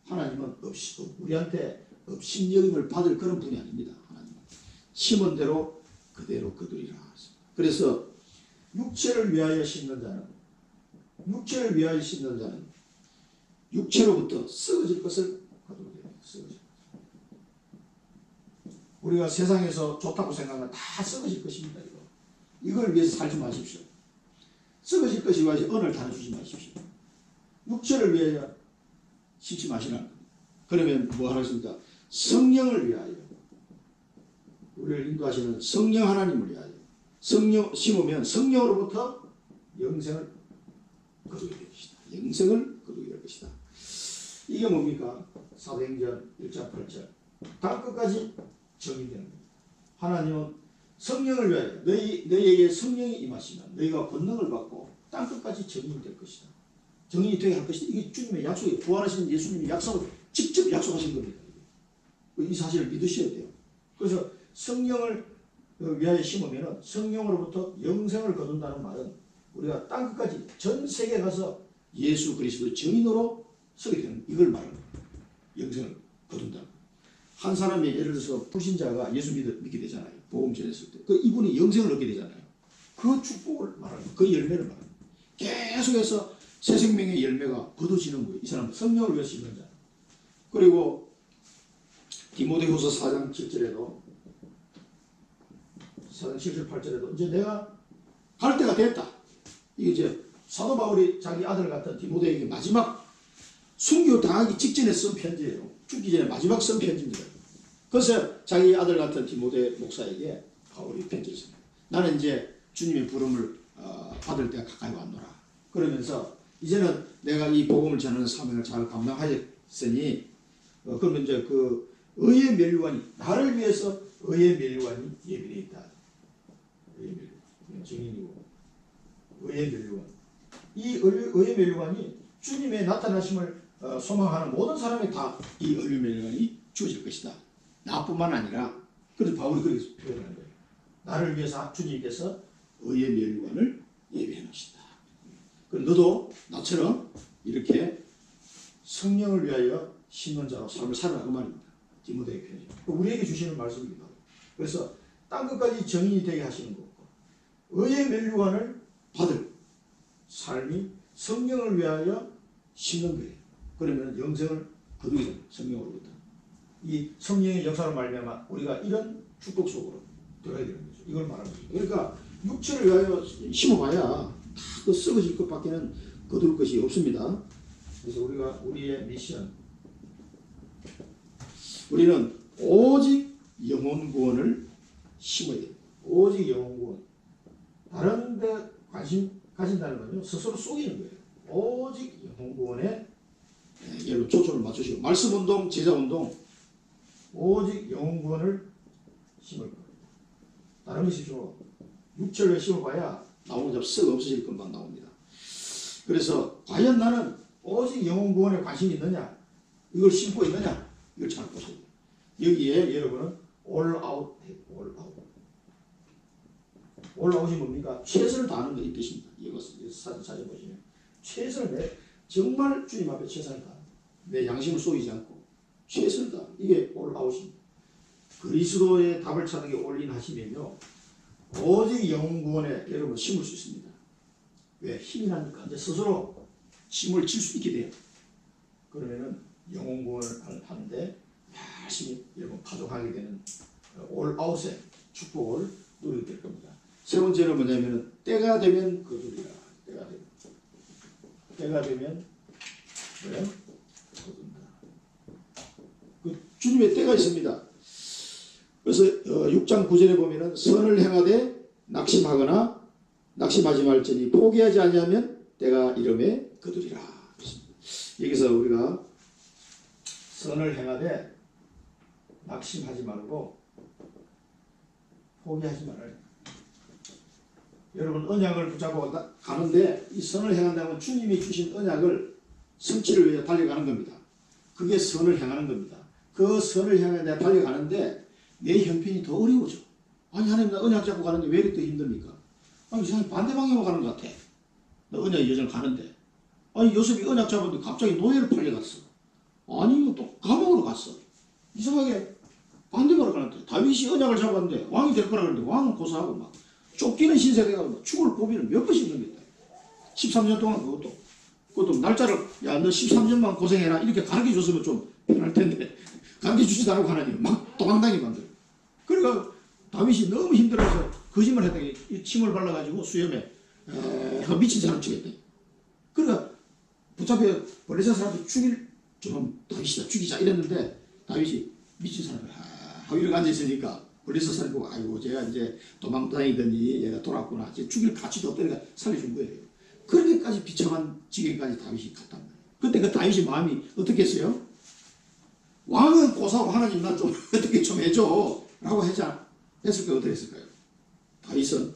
하나님은 우리한테 업신여김을 받을 그런 분이 아닙니다. 하나님은 심은 대로 그대로 거두리라. 그래서 육체를 위하여 심는 자는 육체로부터 썩어질 것을 거두게 됩니다. 우리가 세상에서 좋다고 생각하면 다 썩어질 것입니다. 이걸 위해서 살지 마십시오. 썩어질 것이 위해서 언을 다뤄주지 마십시오. 육체를 위하여 심지 마시라. 그러면 뭐 하겠습니까? 성령을 위하여, 우리를 인도하시는 성령 하나님을 위하여 성령 심으면 성령으로부터 영생을 거두게 될 것이다. 영생을 거두게 될 것이다. 이게 뭡니까? 사도행전 1장 8절 땅끝까지 정의되는 겁니다. 하나님은 성령을 위하여 너희에게 성령이 임하시면 너희가 권능을 받고 땅끝까지 정인이 될 것이다. 정인이 되게 할 것이다. 이게 주님의 약속이에요. 부활하신 예수님이 직접 약속하신 겁니다. 이 사실을 믿으셔야 돼요. 그래서 성령을 위하여 심으면 성령으로부터 영생을 거둔다는 말은 우리가 땅끝까지 전 세계에 가서 예수 그리스도 정인으로 서게 되는 이걸 말하는 거예요. 영생을 거둔다. 한 사람이 예를 들어서 불신자가 예수 믿게 되잖아요. 복음 전했을 때. 이분이 영생을 얻게 되잖아요. 그 축복을 말하는 거예요. 그 열매를 말하는 거예요. 계속해서 새 생명의 열매가 거둬지는 거예요. 이 사람은 성령을 위해서 심는 자. 그리고 디모데후서 4장 7절에도 4장 7절 8절에도 이제 내가 갈 때가 됐다. 이게 이제 사도 바울이 자기 아들 같은 디모데에게 마지막 순교 당하기 직전에 쓴 편지예요. 죽기 전에 마지막 쓴 편지입니다. 그래서 자기 아들 같은 디모데 목사에게 바울이 편지를 씁니다. 나는 이제 주님의 부름을 받을 때가 가까이 왔노라. 그러면서 이제는 내가 이 복음을 전하는 사명을 잘 감당하였으니 그러면 이제 그 의의 면류관이 나를 위해서 의의 면류관이 예비되어 있다. 의의 면류관 증인이고 의의 면류관 이 의의 면류관이 주님의 나타나심을 소망하는 모든 사람이 다 이 의의 면류관이 주어질 것이다. 나뿐만 아니라 그래서 바울이 그렇게 표현하는 거예요. 나를 위해서 주님께서 의의 면류관을 예비해 놓으신다. 그럼 너도 나처럼 이렇게 성령을 위하여 심는 자로 삶을 살아라 그 말입니다. 디모데의 편지. 우리에게 주시는 말씀입니다. 그래서 땅끝까지 정인이 되게 하시는 거고 의의 면류관을 받을 삶이 성령을 위하여 심는 거예요. 그러면 영생을 거두게 됩니다. 성령으로부터. 이 성령의 역사로 말미암아 우리가 이런 축복 속으로 들어가야 되는 거죠. 이걸 말하는 거죠. 그러니까 육체를 위하여 심어봐야 다 그 썩어질 것밖에는 거둘 것이 없습니다. 그래서 우리의 미션 우리는 오직 영혼 구원을 심어야 돼요. 오직 영혼 구원. 다른 데 관심 가진다는 건요. 스스로 속이는 거예요. 오직 영혼 구원에 여러분 초점을 맞추시고 말씀 운동, 제자 운동 오직 영혼 구원을 심을 거예요. 다른 거 심으시고 육체를 심어봐야 나오는 잡 썩 없어질 것만 나옵니다. 그래서 과연 나는 오직 영혼 구원에 관심이 있느냐 이걸 심고 있느냐 이걸 잘 보셔야 돼요. 여기에 여러분은 all out. all out이 뭡니까? 최선을 다하는 거 이 뜻입니다. 이거 사진 보시면 최선을 정말 주님 앞에 최선을 다하는 내 양심을 쏘이지 않고 최선을 다하는 이게 all out입니다. 그리스도의 답을 찾는 게 all in 하시면요 오직 영혼 구원에 여러분 심을 수 있습니다. 왜? 힘이 나니까 이제 스스로 힘을 칠 수 있게 돼요. 그러면은 영혼 구원을 하는데 열심히 여러분 파종하게 되는 all out의 축복을 누리게 될 겁니다. 세 번째는 뭐냐면 때가 되면 거두리라. 때가 되면 때가 되면 뭐예요? 거둔다. 그 주님의 때가 있습니다. 그래서 6장 9절에 보면은 선을 행하되 낙심하거나 낙심하지 말지니 포기하지 아니하면 때가 이름에 거두리라. 여기서 우리가 선을 행하되 낙심하지 말고 포기하지 말아요. 여러분 언약을 붙잡고 가는데 이 선을 행한다면 주님이 주신 언약을 성취를 위해 달려가는 겁니다. 그게 선을 행하는 겁니다. 그 선을 향해 내가 달려가는데 내 형편이 더 어려워져. 아니 하나님 나 언약 잡고 가는데 왜 이렇게 힘듭니까? 아니 이상하게 반대 방향으로 가는 것 같아. 나 언약 여정 가는데 아니 요셉이 언약 잡았는데 갑자기 노예를 팔려갔어. 아니 또 감옥으로 갔어. 이상하게 반대로 가는데 다윗이 언약을 잡았는데 왕이 될 거라 그러는데 왕은 고사하고 막 쫓기는 신세대가 죽을 고비를 몇 번씩 넘겼다. 13년 동안 그것도 날짜를 야 너 13년만 고생해라 이렇게 가르쳐 줬으면 좀 편할 텐데 가르쳐 주지도 않고 하나님 막 도망다니게 만들어. 그러니까 다윗이 너무 힘들어서 거짓말 했더니 침을 발라가지고 수염에 미친 사람 치겠대. 그러니까 붙잡혀 블레셋 사람들 죽일 좀 다윗이다 죽이자 이랬는데 다윗이 미친 사람을 하고 이렇게 앉아있으니까 블레셋 사람이 보고 아이고 제가 이제 도망다니더니 얘가 돌아왔구나 이제 죽일 가치도 없다니까 살려준 거예요. 그렇게까지 비참한 지경까지 다윗이 갔단 말이에요. 그때 그 다윗의 마음이 어떻게 했어요? 왕은 고사하고 하나님 나 좀 어떻게 좀 해줘 라고 했을까요? 어떻게 했을까요? 다윗은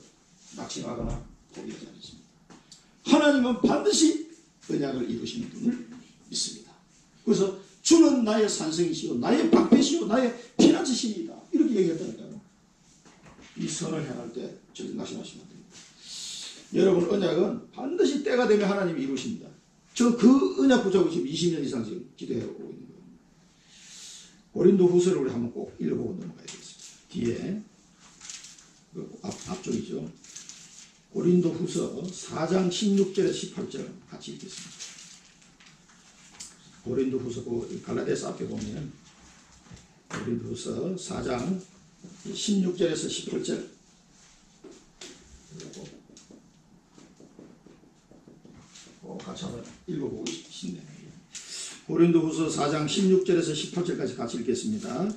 낙심하거나 포기하지 않았습니다. 하나님은 반드시 언약을 이루시는 분을 믿습니다. 그래서 주는 나의 산성이시오 나의 방패시오 나의 피난처시이다 이렇게 얘기했다니까요. 이 선을 행할 때 절대 낙심하시면 안 됩니다. 여러분 언약은 반드시 때가 되면 하나님이 이루십니다. 저 그 언약 붙잡고 지금 20년 이상 지금 기도해오고 있는 거예요. 고린도 후서를 우리 한번 꼭 읽어보고 넘어가야 되겠습니다. 뒤에 앞쪽이죠. 고린도 후서 4장 16절에서 18절 같이 읽겠습니다. 고린도 후서 갈라디아서 앞에 보면 고린도 후서 4장 16절에서 18절 같이 한번 읽어보고 싶네요. 고린도 후서 4장 16절에서 18절까지 같이 읽겠습니다.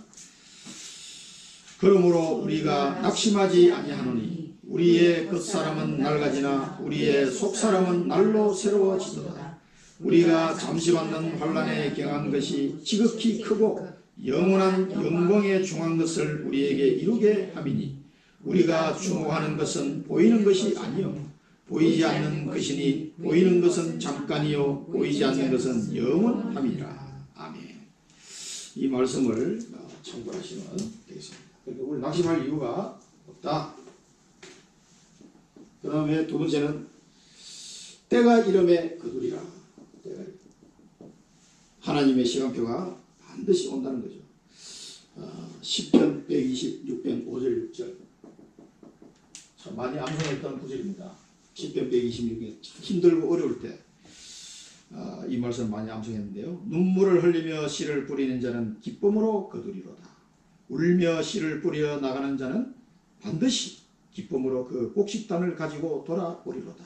그러므로 우리가 낙심하지 아니하노니 우리의 겉사람은 낡아지나 우리의 속사람은 날로 새로워지도다. 우리가 잠시 받는 환난에 경한 것이 지극히 크고 영원한 영광에 중한 것을 우리에게 이루게 함이니 우리가 추모하는 것은 보이는 것이 아니요 보이지 않는 것이니 보이는 것은 잠깐이요 보이지 않는 것은 영원함이라. 아멘. 이 말씀을 참고하시면 되겠습니다. 그러니까 우리 낙심할 이유가 없다. 그 다음에 두 번째는 때가 이름에 거두리라. 하나님의 시간표가 반드시 온다는 거죠. 10편 126편 5절 6절 참 많이 암송했던 구절입니다. 10편 126편 참 힘들고 어려울 때 이 말씀 많이 암송했는데요. 눈물을 흘리며 씨를 뿌리는 자는 기쁨으로 거두리로다. 울며 씨를 뿌려 나가는 자는 반드시 기쁨으로 그 곡식단을 가지고 돌아오리로다.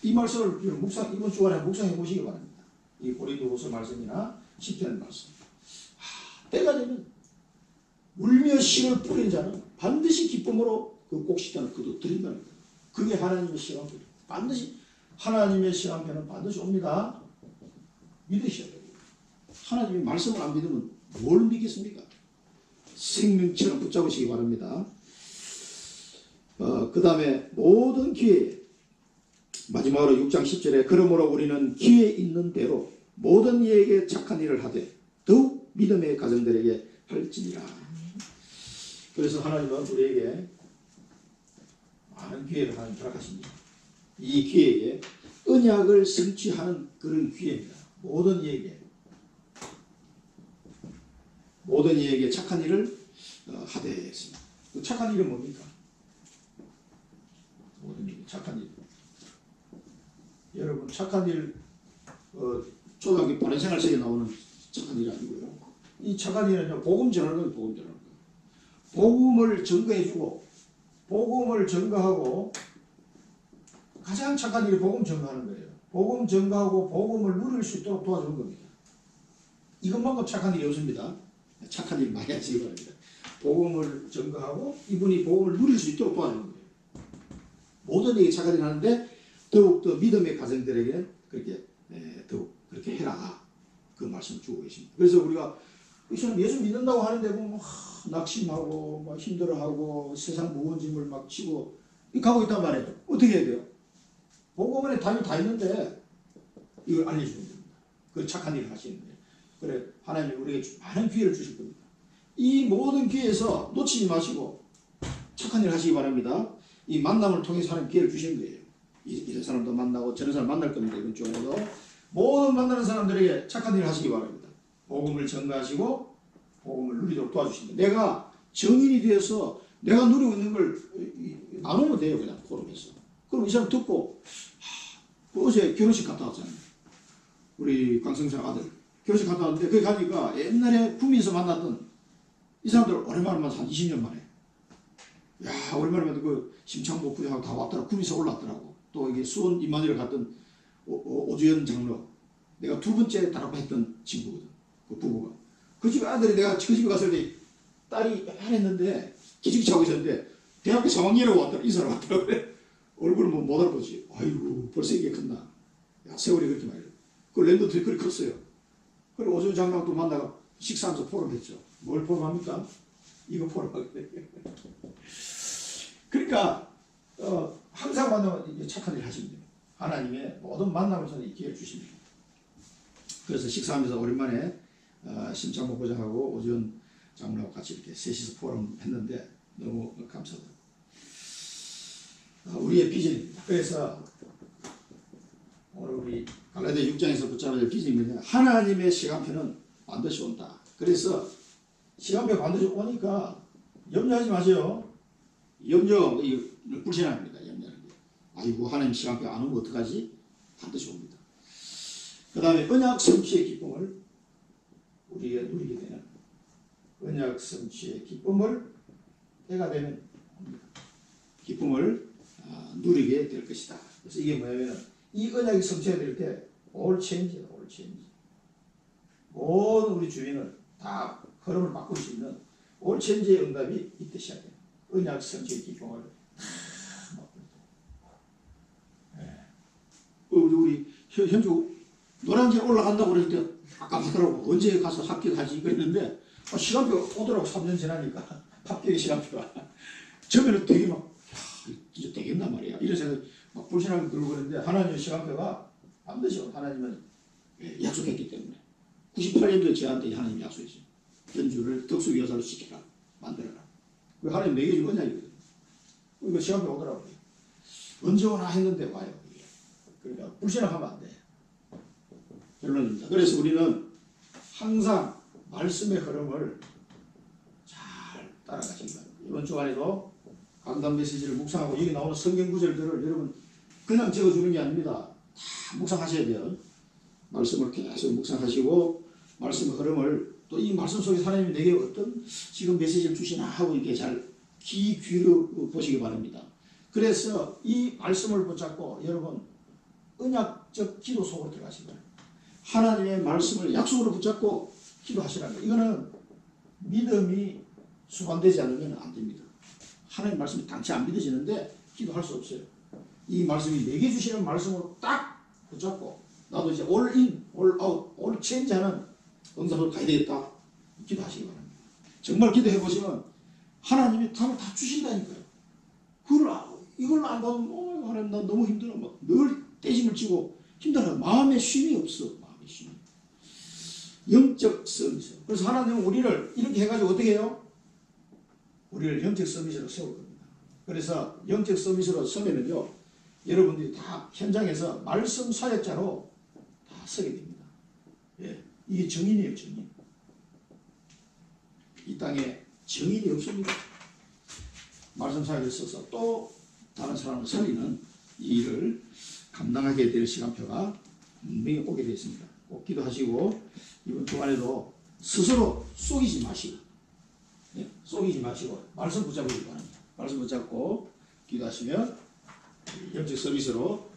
이 말씀을 이번 주간에 묵상해 보시기 바랍니다. 이 고린도후서 말씀이나 시편 말씀. 때가 되면 울며 씨를 뿌린 자는 반드시 기쁨으로 그 곡식단을 거두드린다는 거예요. 그게 하나님의 시간표예요. 반드시 하나님의 시간표는 반드시 옵니다. 믿으셔야 돼요. 하나님의 말씀을 안 믿으면 뭘 믿겠습니까? 생명처럼 붙잡으시기 바랍니다. 그 다음에 모든 기회에 마지막으로 6장 10절에 그러므로 우리는 기회 있는 대로 모든 이에게 착한 일을 하되 더욱 믿음의 가정들에게 할지니라. 그래서 하나님은 우리에게 많은 기회를 하나님 허락하십니다. 이 기회에 언약을 성취하는 그런 기회입니다. 모든 이에게 착한 일을 하되 했습니다. 그 착한 일은 뭡니까? 모든 이에게 착한 일. 여러분 착한 일 초등학교 바른생활책에 나오는 착한 일 아니고요. 이 착한 일은요 복음 전하는 거예요. 복음 전하는 거예요. 복음을 증거해주고 복음을 증거하고 가장 착한 일이 복음 증거하는 거예요. 복음 전가하고 복음을 누릴 수 있도록 도와주는 겁니다. 이것만큼 착한 일이 없습니다. 착한 일 많이 하시기 바랍니다. 복음을 전가하고 이분이 복음을 누릴 수 있도록 도와주는 거예요. 모든 얘기 착한 일을 하는데 더욱더 믿음의 가정들에게 그렇게 더욱 그렇게 해라. 그 말씀을 주고 계십니다. 그래서 우리가 이 사람 예수 믿는다고 하는데 뭐 낙심하고 막 힘들어하고 세상 무거운 짐을 막 지고 가고 있단 말이에요. 어떻게 해야 돼요? 복음 안에 답이 다 있는데 이걸 알려주는 겁니다. 그 착한 일을 하시는 거예요. 그래 하나님이 우리에게 많은 기회를 주실 겁니다. 이 모든 기회에서 놓치지 마시고 착한 일을 하시기 바랍니다. 이 만남을 통해서 하나님 기회를 주신 거예요. 이런 사람도 만나고 저런 사람 만날 겁니다. 이번 주에도 모든 만나는 사람들에게 착한 일을 하시기 바랍니다. 복음을 전가하시고 복음을 누리도록 도와주십니다. 내가 정인이 되어서 내가 누리고 있는 걸 나누면 돼요. 그냥 포럼에서. 그럼 이 사람 듣고 어제 결혼식 갔다 왔잖아요. 우리 강성철 아들 결혼식 갔다 왔는데 거기 가니까 옛날에 구미에서 만났던 이 사람들 오랜만에 만나서 한 20년 만에 야 오랜만에 만나서 그 심창복 부장하고 다 왔더라고. 구미에서 올랐더라고. 또 이게 수원 임마누엘 갔던 오주연 장로 내가 두 번째 다락방했던 친구거든. 그 부부가 그 집 아들이 내가 그 집에 갔을 때 딸이 야했는데 기죽이 차고 있었는데 대학교 3학년이라고 왔더라. 인사를 왔더라고. 그래. 얼굴을 뭐 못 알아보지. 아이고 벌써 이게 컸나. 야 세월이 그렇게 많이 그 랜더들이 그렇게 컸어요. 그리고 오주연 장로도 만나가 식사하면서 포럼했죠. 뭘 포럼합니까? 이거 포럼하거든요. 그러니까 항상 만나면 착한 일 하시면 됩니다. 하나님의 모든 만남을 통해 기회를 주십니다. 그래서 식사하면서 오랜만에 심창복 부장하고 오주연 장로하고 같이 이렇게 셋이서 포럼 했는데 너무 감사드립니다. 우리의 비전입니다. 그래서 오늘 우리 갈라디아 6장에서 붙잡아야 될 비전이 뭐냐. 하나님의 시간표는 반드시 온다. 그래서 시간표 반드시 오니까 염려하지 마세요. 염려, 불신앙입니다. 염려하는 게. 아이고 하나님 시간표 안 오면 어떡하지? 반드시 옵니다. 그 다음에 언약 성취의 기쁨을 우리가 누리게 되는 언약 성취의 기쁨을 때가 되면 옵니다. 기쁨을 누리게 될 것이다. 그래서 이게 뭐냐면 이 언약이 성취가 될 때 올 체인지다. 올 체인지. 모든 우리 주인을 다 흐름을 바꿀 수 있는 올 체인지의 응답이 이때 시작돼요. 언약 성취의 기쁨을 다 맛보고. 우리 현주 노량진 올라간다고 그럴 때 깜깜하더라고. 언제 가서 합격하지? 그랬는데 시간표 오더라고. 3년 지나니까 합격의 시간표가. 처음에는 되게 막 이제 되겠단 말이야. 이런 생각 막 불신하게 들고 그랬는데 하나님의 시간표가 반드시 하나님은 약속했기 때문에 98년도에 저한테 하나님 약속했어요. 현주를 덕수 여사로 시켜라. 만들어라. 그 하나님 내게 준 언약이거든요. 이거 시간표 오더라고요. 언제 오나 했는데 와요. 그러니까 불신하면 안 돼. 결론입니다. 그래서 우리는 항상 말씀의 흐름을 잘 따라가시기 바랍니다. 이번 주간에도 강단 메시지를 묵상하고 여기 나오는 성경 구절들을 여러분 그냥 적어주는 게 아닙니다. 다 묵상하셔야 돼요. 말씀을 계속 묵상하시고 말씀의 흐름을 또 이 말씀 속에서 하나님이 내게 어떤 지금 메시지를 주시나 하고 이렇게 잘 귀 기울여 보시기 바랍니다. 그래서 이 말씀을 붙잡고 여러분 언약적 기도 속으로 들어가시기 바랍니다. 하나님의 말씀을 약속으로 붙잡고 기도하시라는 거예요. 이거는 믿음이 수반되지 않으면 안 됩니다. 하나님 말씀이 당치 안 믿어지는데 기도할 수 없어요. 이 말씀이 내게 주시는 말씀으로 딱 붙잡고 나도 이제 올 인, 올 아웃, 올 체인지 하는 응답을 가야 되겠다. 기도하시기 바랍니다. 정말 기도해 보시면 하나님이 답을 다 주신다니까요. 이걸 안 받으면 하나님 나 너무 힘들어. 막 늘 떼짐을 지고 힘들어. 마음에 쉼이 없어. 마음에 쉼이. 영적 서비스. 그래서 하나님은 우리를 이렇게 해가지고 어떻게 해요? 우리를 영적 서비스로 세울 겁니다. 그래서 영적 서비스로 서면은요, 여러분들이 다 현장에서 말씀 사역자로 다 서게 됩니다. 예, 이게 정인이에요, 정인. 이 땅에 정인이 없습니다. 말씀 사역을 써서 또 다른 사람을 살리는 이 일을 감당하게 될 시간표가 분명히 오게 되어 있습니다. 꼭 기도하시고 이번 주간에도 스스로 속이지 마시고, 네? 속이지 마시고 말씀 붙잡으시기 바랍니다. 말씀 붙잡고 기도하시면 영적 서비스로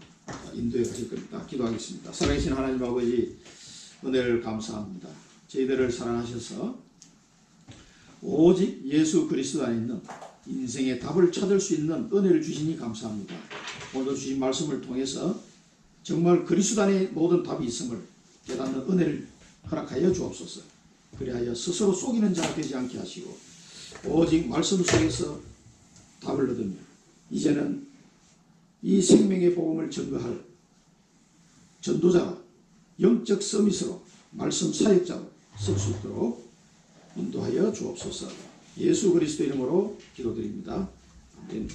인도해 가실 겁니다. 기도하겠습니다. 살아계신 하나님 아버지, 은혜를 감사합니다. 저희들을 사랑하셔서 오직 예수 그리스도 안에 있는 인생의 답을 찾을 수 있는 은혜를 주시니 감사합니다. 오늘 주신 말씀을 통해서 정말 그리스도 안에 모든 답이 있음을 깨닫는 은혜를 허락하여 주옵소서. 그리하여 스스로 속이는 자가 되지 않게 하시고 오직 말씀 속에서 답을 얻으며 이제는 이 생명의 복음을 전거할 전도자가 영적 서밋으로 말씀 사역자로 쓸 수 있도록 인도하여 주옵소서. 예수 그리스도 이름으로 기도드립니다. 아멘.